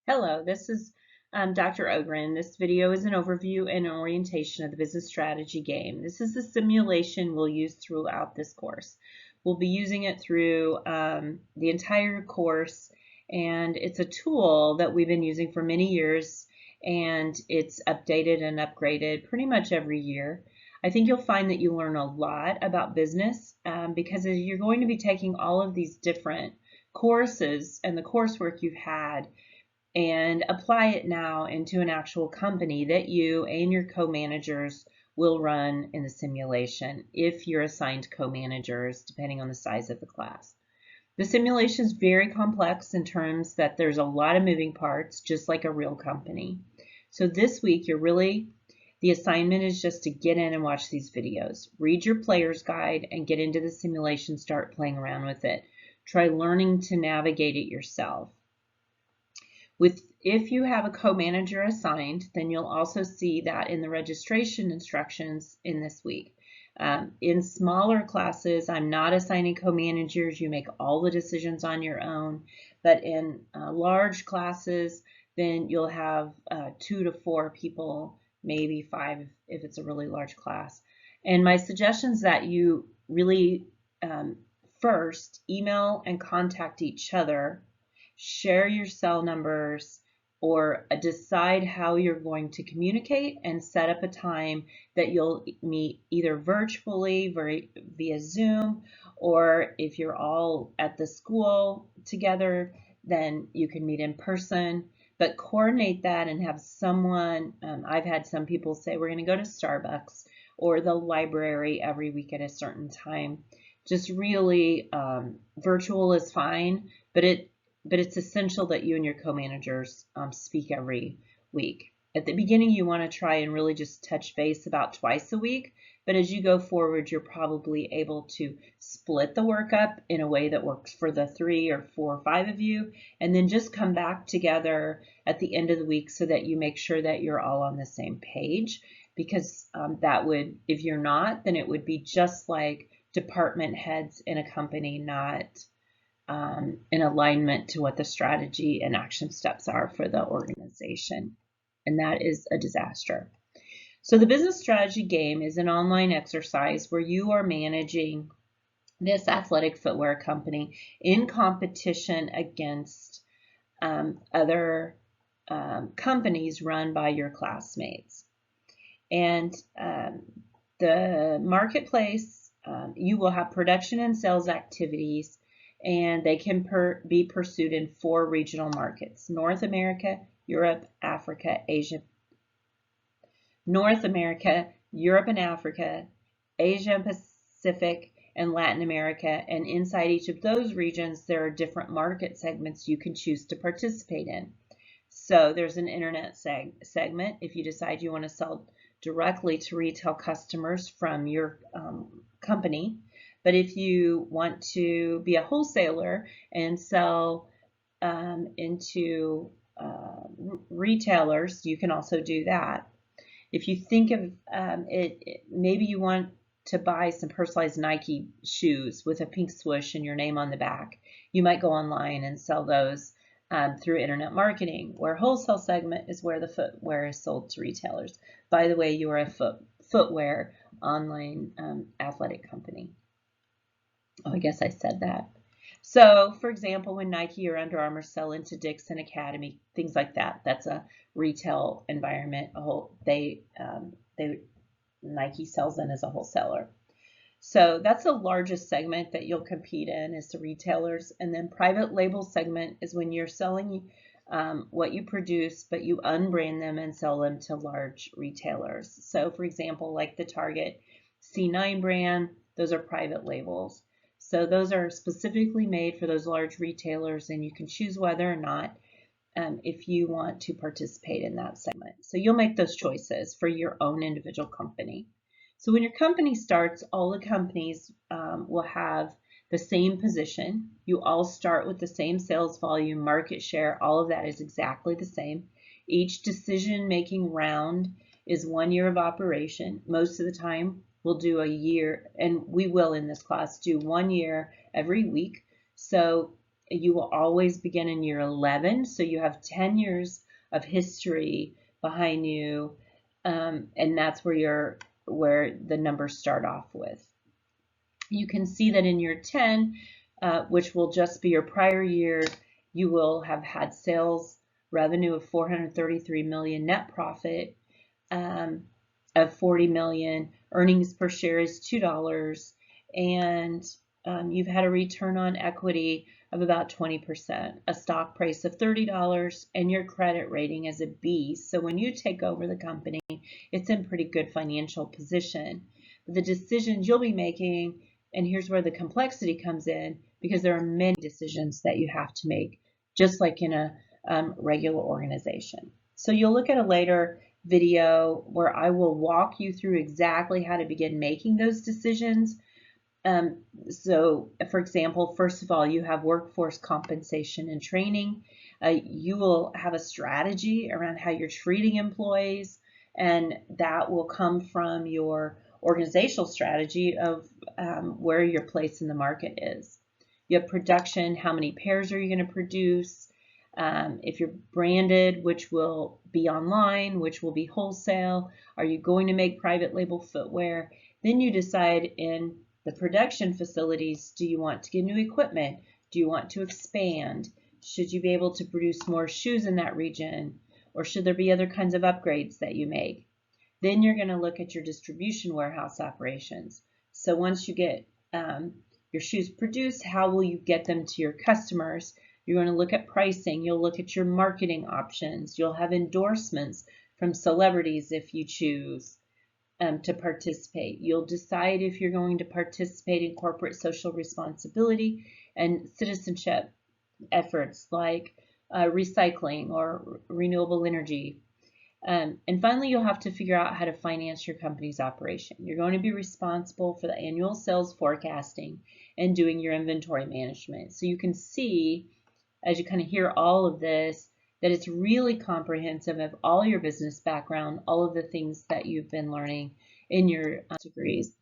Hello, this is Dr. Ogren. This video is an overview and an orientation of the business strategy game. This is the simulation we'll use throughout this course. We'll be using it through the entire course, and it's a tool that we've been using for many years, and it's updated and upgraded pretty much every year. I think you'll find that you learn a lot about business because you're going to be taking all of these different courses and the coursework you've had and apply it now into an actual company that you and your co-managers will run in the simulation if you're assigned co-managers, depending on the size of the class. The simulation is very complex in terms that there's a lot of moving parts, just like a real company. So this week, the assignment is just to get in and watch these videos. Read your player's guide and get into the simulation, start playing around with it. Try learning to navigate it yourself. If you have a co-manager assigned, then you'll also see that in the registration instructions in this week. In smaller classes, I'm not assigning co-managers. You make all the decisions on your own. But in large classes, then you'll have 2 to 4 people, maybe 5 if it's a really large class. And my suggestion is that you really first email and contact each other, share your cell numbers, or decide how you're going to communicate and set up a time that you'll meet either virtually via Zoom, or if you're all at the school together, then you can meet in person. But coordinate that and have someone, I've had some people say we're going to go to Starbucks or the library every week at a certain time. Just really, virtual is fine, but it's essential that you and your co-managers speak every week. At the beginning, you want to try and really just touch base about twice a week, but as you go forward, you're probably able to split the work up in a way that works for the 3 or 4 or 5 of you, and then just come back together at the end of the week so that you make sure that you're all on the same page, because that would, if you're not, then it would be just like department heads in a company not in alignment to what the strategy and action steps are for the organization. And that is a disaster. So the business strategy game is an online exercise where you are managing this athletic footwear company in competition against other companies run by your classmates. And the marketplace, you will have production and sales activities, and they can be pursued in 4 regional markets: North America, Europe, Africa, Asia. North America, Europe and Africa, Asia and Pacific, and Latin America. And inside each of those regions, there are different market segments you can choose to participate in. So there's an internet segment if you decide you want to sell directly to retail customers from your company. But if you want to be a wholesaler and sell into retailers, you can also do that. If you think of maybe you want to buy some personalized Nike shoes with a pink swoosh and your name on the back, you might go online and sell those through internet marketing, where wholesale segment is where the footwear is sold to retailers. By the way, you are a footwear online athletic company. Oh, I guess I said that. So, for example, when Nike or Under Armour sell into Dick's and Academy, things like that, that's a retail environment. Nike sells in as a wholesaler. So that's the largest segment that you'll compete in, is the retailers. And then private label segment is when you're selling what you produce, but you unbrand them and sell them to large retailers. So, for example, like the Target C9 brand, those are private labels. So those are specifically made for those large retailers, and you can choose whether or not if you want to participate in that segment. So you'll make those choices for your own individual company. So when your company starts, all the companies will have the same position. You all start with the same sales volume, market share, all of that is exactly the same. Each decision-making round is 1 year of operation. Most of the time, we'll do a year, and we will in this class do 1 year every week. So you will always begin in year 11, so you have 10 years of history behind you, and that's where the numbers start off with. You can see that in year 10, which will just be your prior year, you will have had sales revenue of 433 million, net profit of 40 million, earnings per share is $2, and you've had a return on equity of about 20%, a stock price of $30, and your credit rating is a B. So when you take over the company, it's in pretty good financial position. But the decisions you'll be making, and here's where the complexity comes in, because there are many decisions that you have to make, just like in a regular organization. So you'll look at a later video where I will walk you through exactly how to begin making those decisions. So for example, first of all, you have workforce compensation and training. You will have a strategy around how you're treating employees, and that will come from your organizational strategy of where your place in the market is. You have production, how many pairs are you going to produce? If you're branded, which will be online, which will be wholesale, are you going to make private label footwear? Then you decide in the production facilities, do you want to get new equipment? Do you want to expand? Should you be able to produce more shoes in that region? Or should there be other kinds of upgrades that you make? Then you're going to look at your distribution warehouse operations. So once you get your shoes produced, how will you get them to your customers? You're going to look at pricing. You'll look at your marketing options. You'll have endorsements from celebrities if you choose to participate. You'll decide if you're going to participate in corporate social responsibility and citizenship efforts like recycling or renewable energy. And finally, you'll have to figure out how to finance your company's operation. You're going to be responsible for the annual sales forecasting and doing your inventory management. So you can see, as you kind of hear all of this, that it's really comprehensive of all your business background, all of the things that you've been learning in your degrees.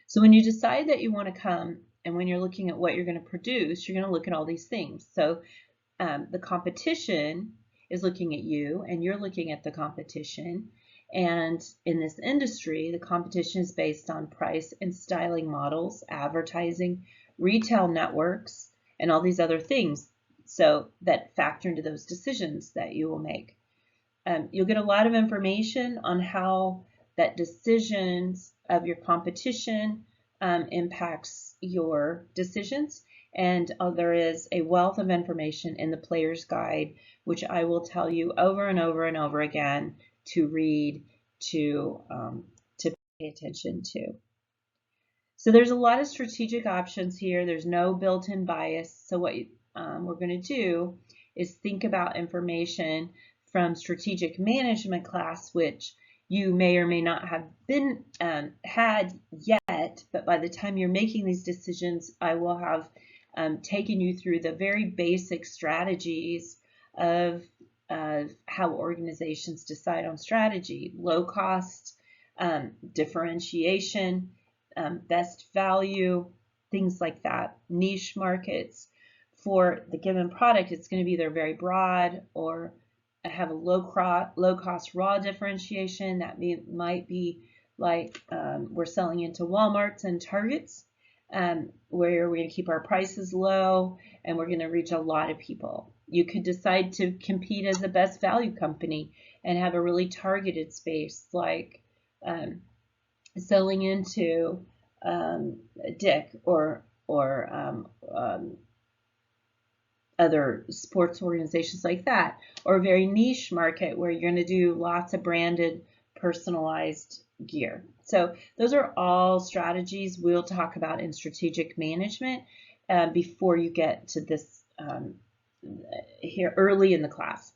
So when you decide that you want to come, and when you're looking at what you're going to produce, you're going to look at all these things. So the competition is looking at you, and you're looking at the competition. And in this industry, the competition is based on price and styling models, advertising, retail networks, and all these other things. So that factor into those decisions that you will make. You'll get a lot of information on how that decisions of your competition impacts your decisions. And there is a wealth of information in the Player's Guide, which I will tell you over and over and over again to read, to pay attention to. So there's a lot of strategic options here. There's no built-in bias. So what we're going to do is think about information from strategic management class, which you may or may not have been had yet, but by the time you're making these decisions, I will have taken you through the very basic strategies of how organizations decide on strategy: low cost, differentiation, best value, things like that, niche markets. For the given product, it's going to be either very broad or have a low cost raw differentiation. That might be like we're selling into Walmarts and Targets, where we're going to keep our prices low and we're going to reach a lot of people. You could decide to compete as a best value company and have a really targeted space, like selling into Dick or other sports organizations like that, or a very niche market where you're going to do lots of branded, personalized gear. So those are all strategies we'll talk about in strategic management before you get to this here early in the class.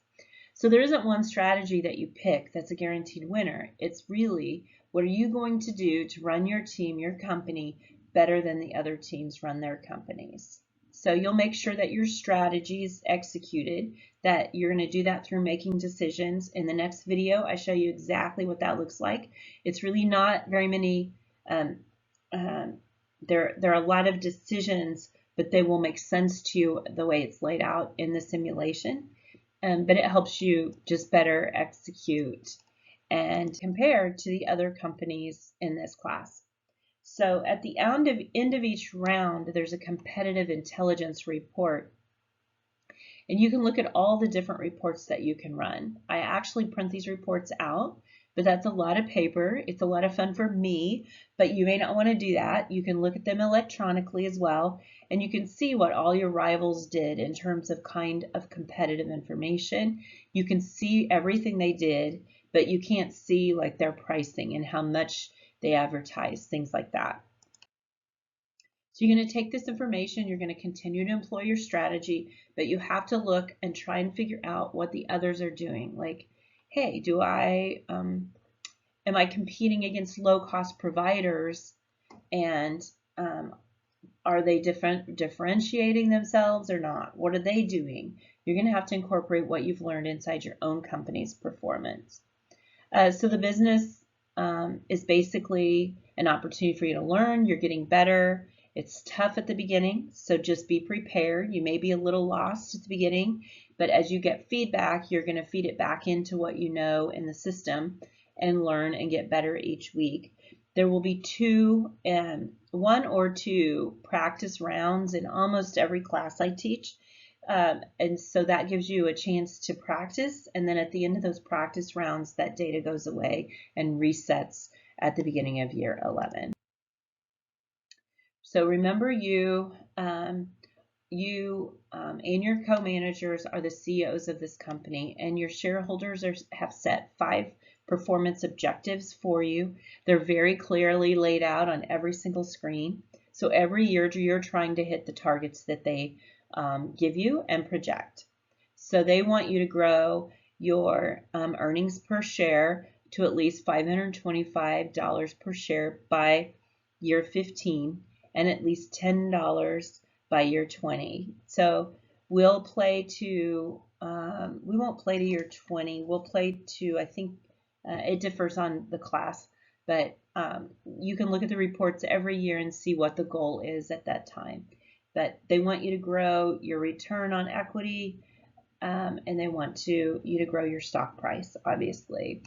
So there isn't one strategy that you pick that's a guaranteed winner. It's really, what are you going to do to run your team, your company, better than the other teams run their companies? So you'll make sure that your strategy is executed, that you're going to do that through making decisions. In the next video, I show you exactly what that looks like. It's really not very many, there are a lot of decisions but they will make sense to you the way it's laid out in the simulation. But it helps you just better execute and compare to the other companies in this class. So at the end of each round, there's a competitive intelligence report. And you can look at all the different reports that you can run. I actually print these reports out, but that's a lot of paper. It's a lot of fun for me, but you may not want to do that. You can look at them electronically as well, and you can see what all your rivals did in terms of kind of competitive information. You can see everything they did, but you can't see like their pricing and how much they advertise, things like that. So you're going to take this information, you're going to continue to employ your strategy, but you have to look and try and figure out what the others are doing. Like, hey, am I competing against low-cost providers, and are they differentiating themselves or not? What are they doing? You're going to have to incorporate what you've learned inside your own company's performance. So the business is basically an opportunity for you to learn. You're getting better. It's tough at the beginning, so just be prepared. You may be a little lost at the beginning, but as you get feedback, you're going to feed it back into what you know in the system and learn and get better each week. There will be one or two practice rounds in almost every class I teach. And so that gives you a chance to practice, and then at the end of those practice rounds, that data goes away and resets at the beginning of year 11. So remember, you and your co-managers are the CEOs of this company, and your shareholders have set 5 performance objectives for you. They're very clearly laid out on every single screen. So every year you're trying to hit the targets that they give you and project. So they want you to grow your earnings per share to at least $525 per share by year 15 and at least $10 by year 20. So we'll play to, we won't play to year 20, we'll play to, I think it differs on the class, but you can look at the reports every year and see what the goal is at that time. But they want you to grow your return on equity, and they want you to grow your stock price, obviously.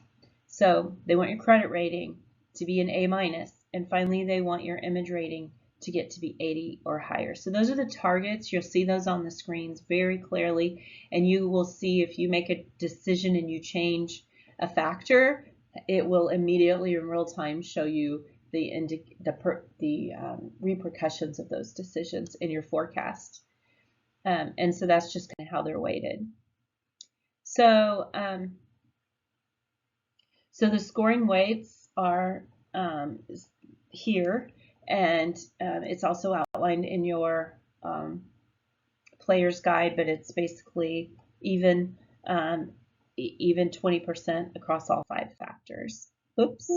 So they want your credit rating to be an A-, and finally they want your image rating to get to be 80 or higher. So those are the targets. You'll see those on the screens very clearly, and you will see if you make a decision and you change a factor, it will immediately in real time show you the repercussions of those decisions in your forecast. And so that's just kind of how they're weighted. So, so the scoring weights are here, and it's also outlined in your player's guide, but it's basically even 20% across all 5 factors. Oops,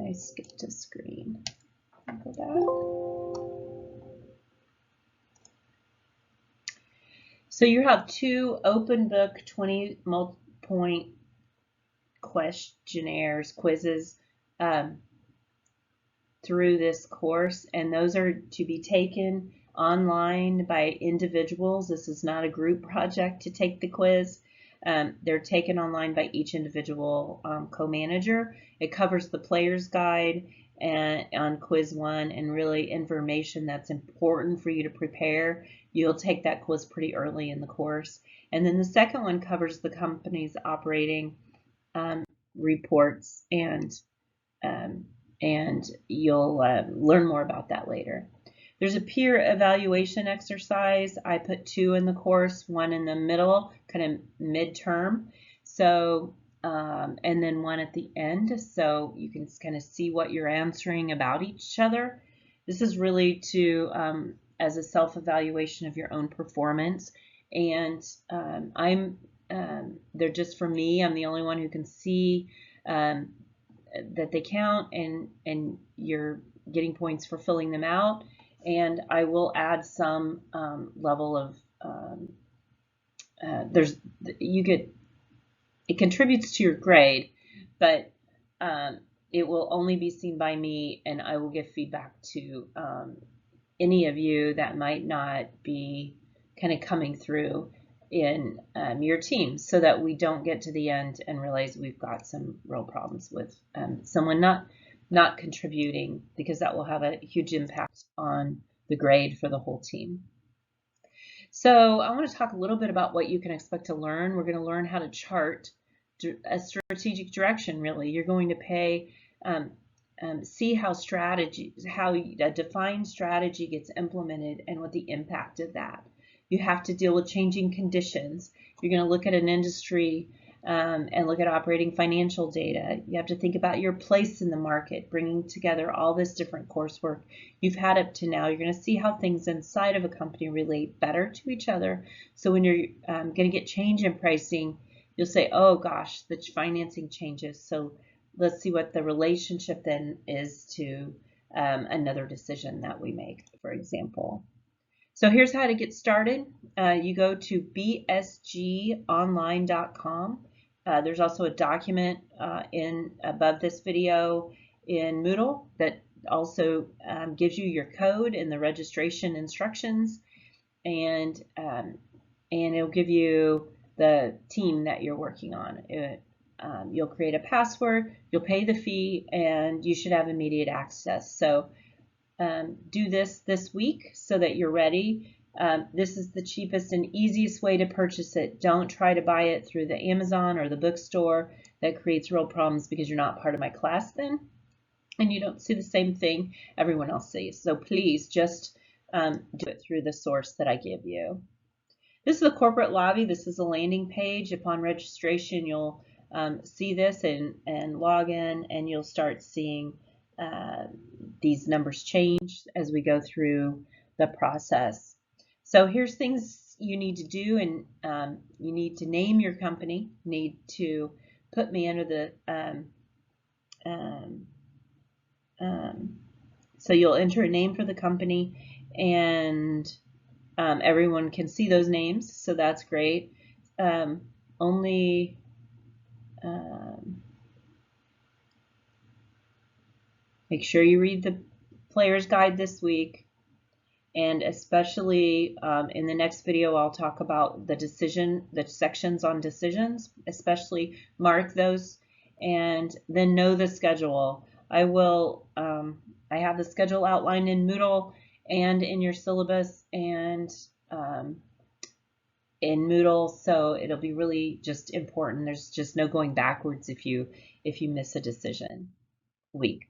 I skipped a screen. I'll go back. So you have 2 open book 20-point questionnaires, quizzes through this course, and those are to be taken online by individuals. This is not a group project to take the quiz. They're taken online by each individual co-manager. It covers the player's guide and on quiz 1 and really information that's important for you to prepare. You'll take that quiz pretty early in the course. And then the second one covers the company's operating reports, and you'll learn more about that later. There's a peer evaluation exercise. I put 2 in the course, 1 in the middle, kind of midterm. So, and then 1 at the end, so you can kind of see what you're answering about each other. This is really to as a self-evaluation of your own performance, and they're just for me. I'm the only one who can see that they count, and you're getting points for filling them out. And I will add some level of it contributes to your grade, but it will only be seen by me, and I will give feedback to any of you that might not be kind of coming through in your team, so that we don't get to the end and realize we've got some real problems with someone not contributing, because that will have a huge impact on the grade for the whole team. So I want to talk a little bit about what you can expect to learn. We're going to learn how to chart a strategic direction, really. You're going to see how a defined strategy gets implemented and what the impact of that. You have to deal with changing conditions. You're going to look at an industry and look at operating financial data. You have to think about your place in the market, bringing together all this different coursework you've had up to now. You're going to see how things inside of a company relate better to each other. So when you're going to get change in pricing, you'll say, oh gosh, the financing changes. So let's see what the relationship then is to another decision that we make, for example. So here's how to get started. You go to bsgonline.com. There's also a document above this video in Moodle that also gives you your code and the registration instructions, and it'll give you the team that you're working on. You'll create a password, you'll pay the fee, and you should have immediate access. So do this week so that you're ready. This is the cheapest and easiest way to purchase it. Don't try to buy it through the Amazon or the bookstore. That creates real problems because you're not part of my class then, and you don't see the same thing everyone else sees. So please just do it through the source that I give you. This is the corporate lobby. This is a landing page. Upon registration, you'll see this and log in, and you'll start seeing these numbers change as we go through the process. So here's things you need to do, and you need to name your company. You need to put me under the so you'll enter a name for the company, and everyone can see those names, so that's great. Make sure you read the player's guide this week, and especially in the next video I'll talk about the sections on decisions. Especially mark those, and then know the schedule. I have the schedule outlined in Moodle and in your syllabus and in Moodle, so it'll be really just important. There's just no going backwards if you miss a decision week.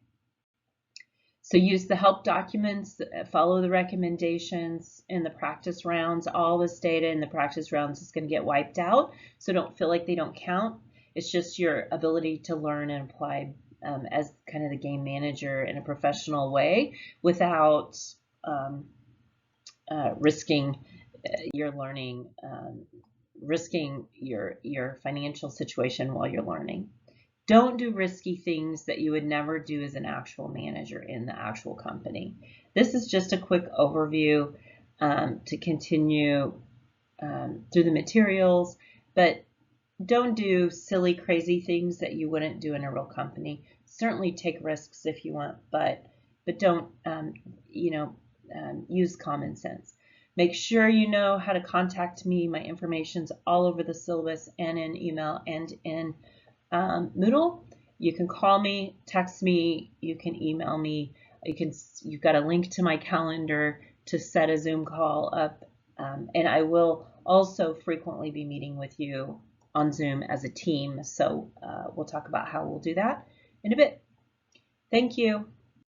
So use the help documents, follow the recommendations in the practice rounds. All this data in the practice rounds is going to get wiped out, so don't feel like they don't count. It's just your ability to learn and apply as kind of the game manager in a professional way without risking your learning, risking your financial situation while you're learning. Don't do risky things that you would never do as an actual manager in the actual company. This is just a quick overview to continue through the materials, but don't do silly, crazy things that you wouldn't do in a real company. Certainly take risks if you want, but don't use common sense. Make sure you know how to contact me. My information's all over the syllabus and in email and in Moodle. You can call me, text me, you can email me. You've got a link to my calendar to set a Zoom call up, and I will also frequently be meeting with you on Zoom as a team. So we'll talk about how we'll do that in a bit. Thank you.